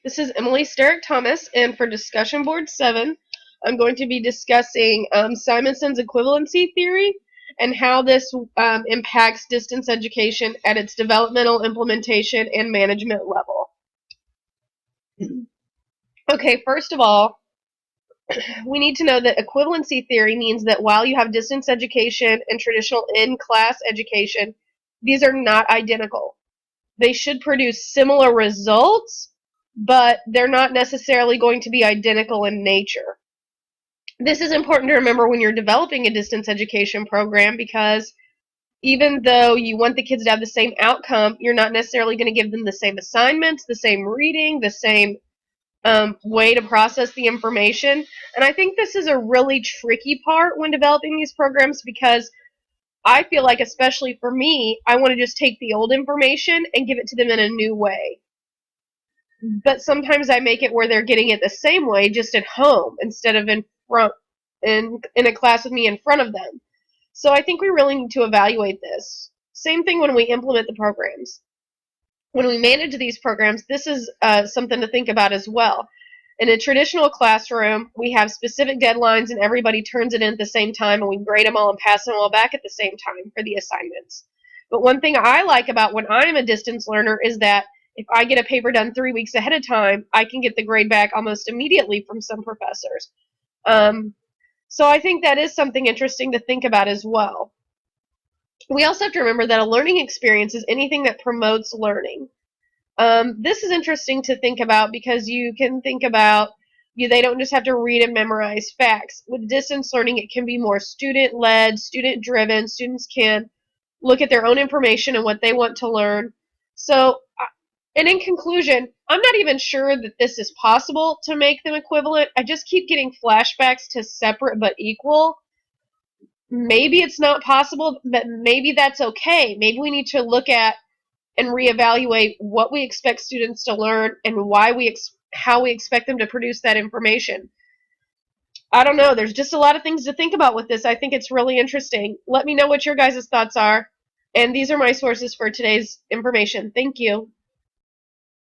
This is Emily Sterrick Thomas, and for discussion board 7, I'm going to be discussing Simonson's equivalency theory and how this impacts distance education at its developmental, implementation, and management level. Okay, first of all, we need to know that equivalency theory means that while you have distance education and traditional in-class education, these are not identical. They should produce similar results, but they're not necessarily going to be identical in nature. This is important to remember when you're developing a distance education program, because even though you want the kids to have the same outcome, you're not necessarily going to give them the same assignments, the same reading, the same way to process the information. And I think this is a really tricky part when developing these programs, because I feel like, especially for me, I want to just take the old information and give it to them in a new way. But sometimes I make it where they're getting it the same way, just at home, instead of in a class with me in front of them. So I think we really need to evaluate this. Same thing when we implement the programs. When we manage these programs, this is something to think about as well. In a traditional classroom, we have specific deadlines and everybody turns it in at the same time, and we grade them all and pass them all back at the same time for the assignments. But one thing I like about when I'm a distance learner is that if I get a paper done 3 weeks ahead of time, I can get the grade back almost immediately from some professors. So I think that is something interesting to think about as well. We also have to remember that a learning experience is anything that promotes learning. This is interesting to think about, because you can think about, they don't just have to read and memorize facts. With distance learning, it can be more student-led, student-driven. Students can look at their own information and what they want to learn. So, and in conclusion, I'm not even sure that this is possible to make them equivalent. I just keep getting flashbacks to separate but equal. Maybe it's not possible, but maybe that's okay. Maybe we need to look at and reevaluate what we expect students to learn and how we expect them to produce that information. I don't know. There's just a lot of things to think about with this. I think it's really interesting. Let me know what your guys' thoughts are. And these are my sources for today's information. Thank you.